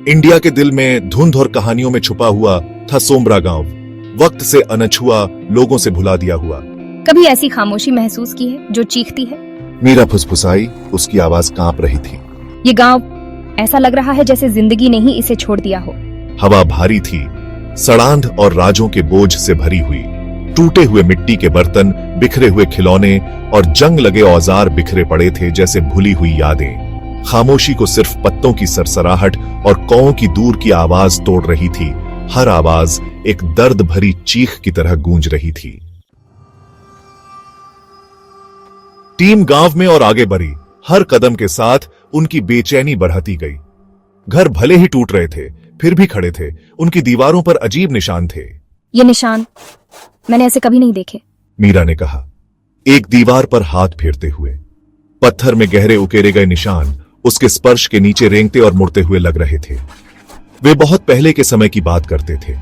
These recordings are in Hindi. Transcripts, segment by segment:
इंडिया के दिल में धुंध और कहानियों में छुपा हुआ था सोमरा गांव, वक्त से अनछुआ, लोगों से भुला दिया हुआ। कभी ऐसी खामोशी महसूस की है जो चीखती है? मीरा फुसफुसाई, उसकी आवाज कांप रही थी। ये गांव ऐसा लग रहा है जैसे जिंदगी ने ही इसे छोड़ दिया हो। हवा भारी थी, सड़ांध और राजों के बोझ से भरी हुई। टूटे हुए मिट्टी के बर्तन, बिखरे हुए खिलौने और जंग लगे औजार बिखरे पड़े थे जैसे भूली हुई यादें। खामोशी को सिर्फ पत्तों की सरसराहट और कौओं की दूर की आवाज तोड़ रही थी। हर आवाज एक दर्द भरी चीख की तरह गूंज रही थी। टीम गांव में और आगे बढ़ी। हर कदम के साथ उनकी बेचैनी बढ़ती गई। घर भले ही टूट रहे थे, फिर भी खड़े थे। उनकी दीवारों पर अजीब निशान थे। ये निशान मैंने ऐसे कभी नहीं देखे, मीरा ने कहा, एक दीवार पर हाथ फेरते हुए। पत्थर में गहरे उकेरे गए निशान उसके स्पर्श के नीचे रेंगते और मुड़ते हुए लग रहे थे। वे बहुत पहले के समय की बात करते थे,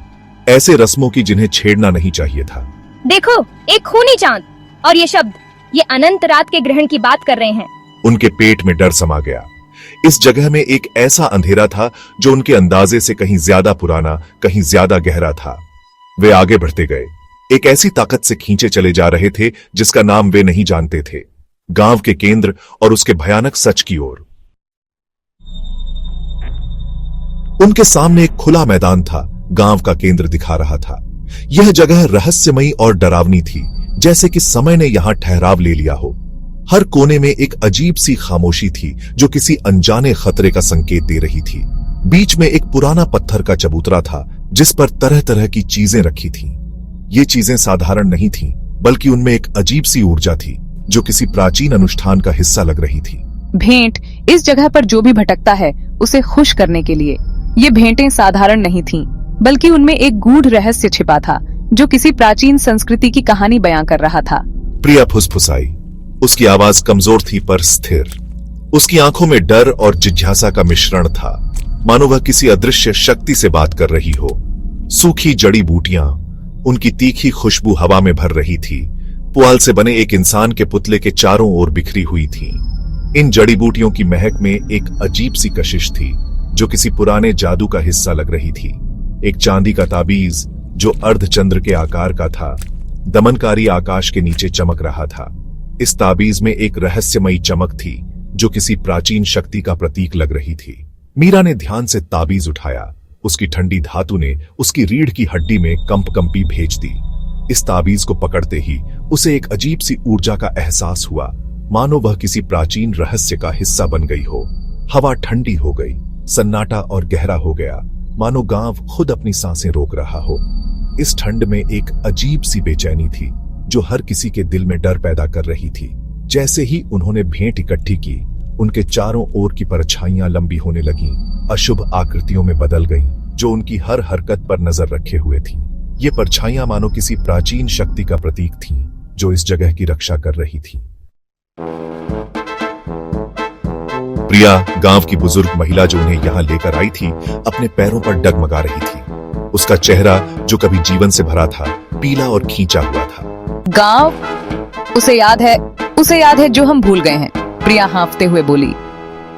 ऐसे रस्मों की जिन्हें छेड़ना नहीं चाहिए था। देखो, एक खूनी चांद और ये शब्द, ये अनंत रात के ग्रहण की बात कर रहे हैं। उनके पेट में डर समा गया। इस जगह में एक ऐसा अंधेरा था जो उनके अंदाजे से कहीं ज्यादा पुराना, कहीं ज्यादा गहरा था। वे आगे बढ़ते गए, एक ऐसी ताकत से खींचे चले जा रहे थे जिसका नाम वे नहीं जानते थे। गांव के केंद्र और उसके भयानक सच की ओर। उनके सामने एक खुला मैदान था, गांव का केंद्र दिखा रहा था। यह जगह रहस्यमयी और डरावनी थी, जैसे कि समय ने यहां ठहराव ले लिया हो। हर कोने में एक अजीब सी खामोशी थी जो किसी अनजाने खतरे का संकेत दे रही थी। बीच में एक पुराना पत्थर का चबूतरा था जिस पर तरह तरह की चीजें रखी थीं। ये चीजें साधारण नहीं थीं, बल्कि उनमें एक अजीब सी ऊर्जा थी जो किसी प्राचीन अनुष्ठान का हिस्सा लग रही थी। भेंट, इस जगह पर जो भी भटकता है उसे खुश करने के लिए। ये भेंटें साधारण नहीं थीं, बल्कि उनमें एक गूढ़ रहस्य छिपा था जो किसी प्राचीन संस्कृति की कहानी बयां कर रहा था। प्रिया फुसफुसाई। उसकी आवाज कमजोर थी पर स्थिर। उसकी आंखों में डर और जिज्ञासा का मिश्रण था, मानो वह किसी अदृश्य शक्ति से बात कर रही हो। सूखी जड़ी बूटियां, उनकी तीखी खुशबू हवा में भर रही थी। पुआल से बने एक इंसान के पुतले के चारों ओर बिखरी हुई थी। इन जड़ी बूटियों की महक में एक अजीब सी कशिश थी जो किसी पुराने जादू का हिस्सा लग रही थी। एक चांदी का ताबीज जो अर्धचंद्र के आकार का था, दमनकारी आकाश के नीचे चमक रहा था। इस ताबीज में एक रहस्यमयी चमक थी जो किसी प्राचीन शक्ति का प्रतीक लग रही थी। मीरा ने ध्यान से ताबीज उठाया। उसकी ठंडी धातु ने उसकी रीढ़ की हड्डी में कंपकंपी भेज दी। इस ताबीज को पकड़ते ही उसे एक अजीब सी ऊर्जा का एहसास हुआ, मानो वह किसी प्राचीन रहस्य का हिस्सा बन गई हो। हवा ठंडी हो गई, सन्नाटा और गहरा हो गया, मानो गांव खुद अपनी सांसें रोक रहा हो। इस ठंड में एक अजीब सी बेचैनी थी जो हर किसी के दिल में डर पैदा कर रही थी। जैसे ही उन्होंने भेंट इकट्ठी की, उनके चारों ओर की परछाइयां लंबी होने लगीं, अशुभ आकृतियों में बदल गईं, जो उनकी हर हरकत पर नजर रखे हुए थीं। ये परछाइयां मानो किसी प्राचीन शक्ति का प्रतीक थीं जो इस जगह की रक्षा कर रही थी। प्रिया, गांव की बुजुर्ग महिला जो उन्हें यहां लेकर आई थी, अपने पैरों पर डगमगा रही थी। उसका चेहरा जो कभी जीवन से भरा था, पीला और खींचा हुआ था। गांव, उसे याद है जो हम भूल गए हैं, प्रिया हाँफते हुए बोली।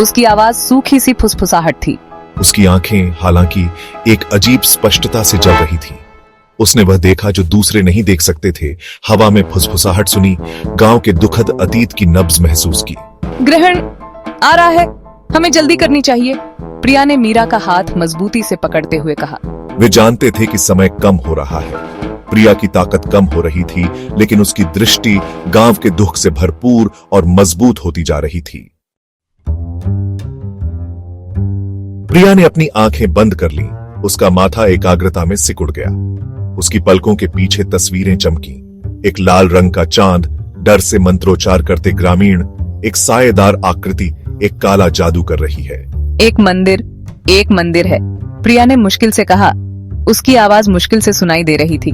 उसकी आवाज सूखी सी फुसफुसाहट थी। उसकी आंखें हालांकि एक अजीब स्पष्टता से जल रही थी। उसने वह देखा जो दूसरे नहीं देख सकते थे। हवा में फुसफुसाहट सुनी, गांव के दुखद अतीत की नब्ज महसूस की। ग्रहण आ रहा है, हमें जल्दी करनी चाहिए, प्रिया ने मीरा का हाथ मजबूती से पकड़ते हुए कहा। वे जानते थे कि समय कम हो रहा है। प्रिया की ताकत कम हो रही थी, लेकिन उसकी दृष्टि गांव के दुख से भरपूर और मजबूत होती जा रही थी। प्रिया ने अपनी आंखें बंद कर लीं। उसका माथा एकाग्रता में सिकुड़ गया। उसकी पलकों के पीछे तस्वीरें चमकी। एक लाल रंग का चांद, डर से मंत्रोच्चार करते ग्रामीण, एक सायेदार आकृति, एक काला जादू कर रही है। एक मंदिर है, प्रिया ने मुश्किल से कहा। उसकी आवाज मुश्किल से सुनाई दे रही थी।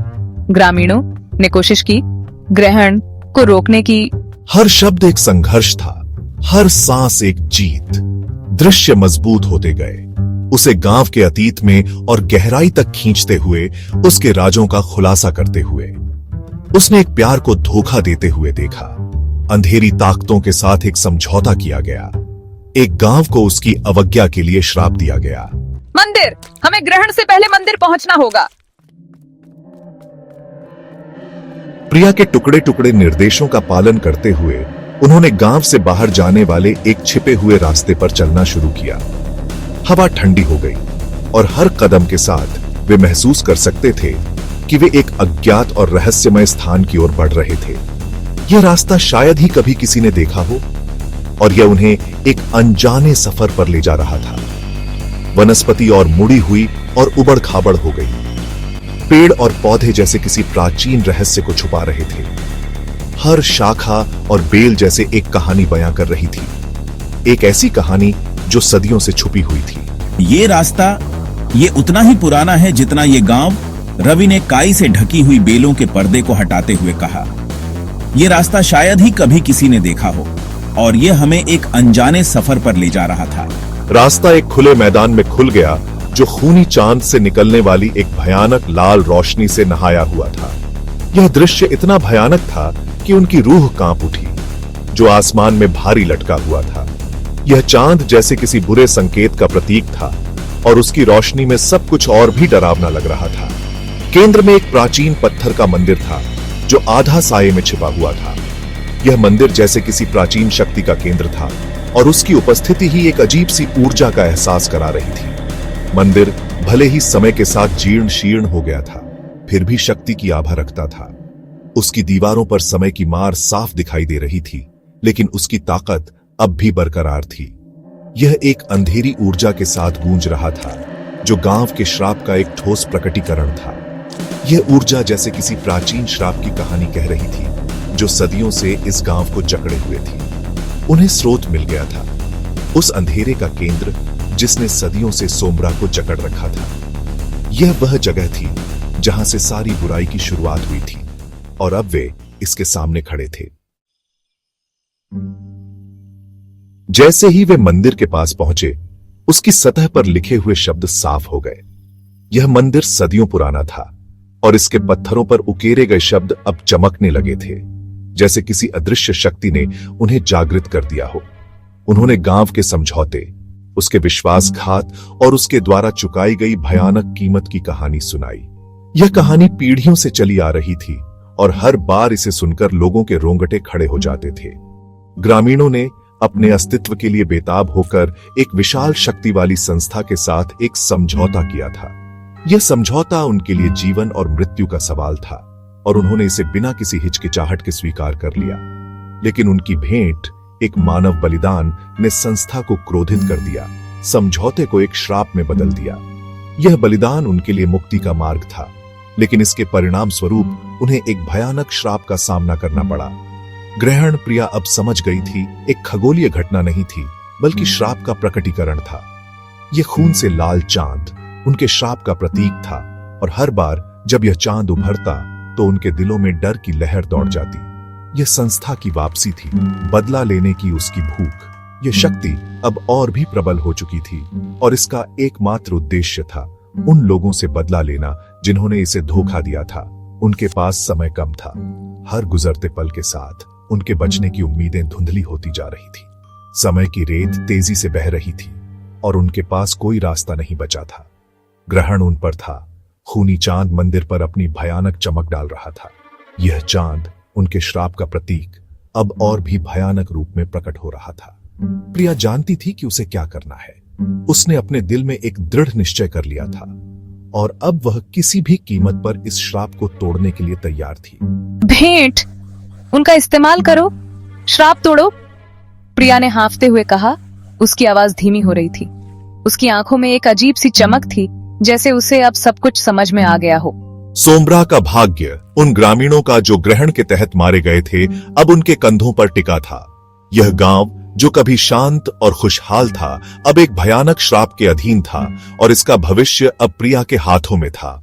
ग्रामीणों ने कोशिश की ग्रहण को रोकने की। हर शब्द एक संघर्ष था, हर सांस एक जीत। दृश्य मजबूत होते गए, उसे गांव के अतीत में और गहराई तक खींचते हुए, उसके राजों का खुलासा करते हुए। उसने एक प्यार को धोखा देते हुए देखा। अंधेरी ताकतों के साथ एक समझौता किया गया। एक गांव को उसकी अवज्ञा के लिए श्राप दिया गया। मंदिर, हमें ग्रहण से पहले मंदिर पहुंचना होगा। प्रिया के टुकड़े टुकड़े निर्देशों का पालन करते हुए उन्होंने गांव से बाहर जाने वाले एक छिपे हुए रास्ते पर चलना शुरू किया। हवा ठंडी हो गई और हर कदम के साथ वे महसूस कर सकते थे कि वे एक अज्ञात और रहस्यमय स्थान की ओर बढ़ रहे थे। यह रास्ता शायद ही कभी किसी ने देखा हो और यह उन्हें एक अनजाने सफर पर ले जा रहा था। वनस्पति और मुड़ी हुई और उबड़ खाबड़ हो गई। पेड़ और पौधे जैसे किसी प्राचीन रहस्य को छुपा रहे थे। हर शाखा और बेल जैसे एक कहानी बयां कर रही थी, एक ऐसी कहानी जो सदियों से छुपी हुई थी। ये रास्ता ये उतना ही पुराना है जितना ये गांव, रवि ने काई से ढकी हुई बेलों के पर्दे को हटाते हुए कहा। ये रास्ता शायद ही कभी किसी ने देखा हो और ये हमें एक अनजाने सफर पर ले जा रहा था। रास्ता एक खुले मैदान में खुल गया जो खूनी चांद से निकलने वाली एक भयानक लाल रोशनी से नहाया हुआ था। यह दृश्य इतना भयानक था कि उनकी रूह कांप उठी, जो आसमान में भारी लटका हुआ था। यह चांद जैसे किसी बुरे संकेत का प्रतीक था और उसकी रोशनी में सब कुछ और भी डरावना लग रहा था। केंद्र में एक प्राचीन पत्थर का मंदिर था जो आधा साये में छिपा हुआ था। यह मंदिर जैसे किसी प्राचीन शक्ति का केंद्र था और उसकी उपस्थिति ही एक अजीब सी ऊर्जा का एहसास करा रही थी। मंदिर भले ही समय के साथ जीर्ण शीर्ण हो गया था, फिर भी शक्ति की आभा रखता था। उसकी दीवारों पर समय की मार साफ दिखाई दे रही थी, लेकिन उसकी ताकत अब भी बरकरार थी। यह एक अंधेरी ऊर्जा के साथ गूंज रहा था, जो गांव के श्राप का एक ठोस प्रकटीकरण था। यह ऊर्जा जैसे किसी प्राचीन श्राप की कहानी कह रही थी, जो सदियों से इस गांव को जकड़े हुए थी। उन्हें स्रोत मिल गया था, उस अंधेरे का केंद्र जिसने सदियों से सोमरा को जकड़ रखा था। यह वह जगह थी जहां से सारी बुराई की शुरुआत हुई थी और अब वे इसके सामने खड़े थे। जैसे ही वे मंदिर के पास पहुंचे, उसकी सतह पर लिखे हुए शब्द साफ हो गए। यह मंदिर सदियों पुराना था और इसके पत्थरों पर उकेरे गए शब्द अब चमकने लगे थे, जैसे किसी अदृश्य शक्ति ने उन्हें जागृत कर दिया हो। उन्होंने गांव के समझौते, उसके विश्वासघात और उसके द्वारा चुकाई गई भयानक कीमत की कहानी सुनाई। यह कहानी पीढ़ियों से चली आ रही थी और हर बार इसे सुनकर लोगों के रोंगटे खड़े हो जाते थे। ग्रामीणों ने अपने अस्तित्व के लिए बेताब होकर एक विशाल शक्ति वाली संस्था के साथ एक समझौता किया था। यह समझौता उनके लिए जीवन और मृत्यु का सवाल था और उन्होंने इसे बिना किसी हिचकिचाहट के स्वीकार कर लिया। लेकिन उनकी भेंट, एक मानव बलिदान, ने संस्था को क्रोधित कर दिया, समझौते को एक श्राप में बदल दिया। यह बलिदान उनके लिए मुक्ति का मार्ग था, लेकिन इसके परिणाम स्वरूप उन्हें एक भयानक श्राप का सामना करना पड़ा। ग्रहण, प्रिया अब समझ गई थी, एक खगोलीय घटना नहीं थी, बल्कि श्राप का प्रकटीकरण था। यह खून से लाल चांद उनके श्राप का प्रतीक था और हर बार जब यह चांद उभरता तो उनके दिलों में डर की लहर दौड़ जाती। यह संस्था की वापसी थी, बदला लेने की उसकी भूख। यह शक्ति अब और भी प्रबल हो चुकी थी और इसका एकमात्र उद्देश्य था उन लोगों से बदला लेना जिन्होंने इसे धोखा दिया था। उनके पास समय कम था। हर गुजरते पल के साथ उनके बचने की उम्मीदें धुंधली होती जा रही थी। समय की रेत तेजी से बह रही थी और उनके पास कोई रास्ता नहीं बचा था। ग्रहण उन पर था। खूनी चांद मंदिर पर अपनी भयानक चमक डाल रहा था। यह चांद, उनके श्राप का प्रतीक, अब और भी भयानक रूप में प्रकट हो रहा था। प्रिया जानती थी कि उसे क्या करना है। उसने अपने दिल में एक दृढ़ निश्चय कर लिया था और अब वह किसी भी कीमत पर इस श्राप को तोड़ने के लिए तैयार थी। भेंट, उनका इस्तेमाल करो, श्राप तोड़ो, प्रिया ने हाँफते हुए कहा। उसकी आवाज धीमी हो रही थी। उसकी आंखों में एक अजीब सी चमक थी, जैसे उसे अब सब कुछ समझ में आ गया हो। सोमरा का भाग्य, उन ग्रामीणों का जो ग्रहण के तहत मारे गए थे, अब उनके कंधों पर टिका था। यह गांव जो कभी शांत और खुशहाल था, अब एक भयानक श्राप के अधीन था और इसका भविष्य अब प्रिया के हाथों में था।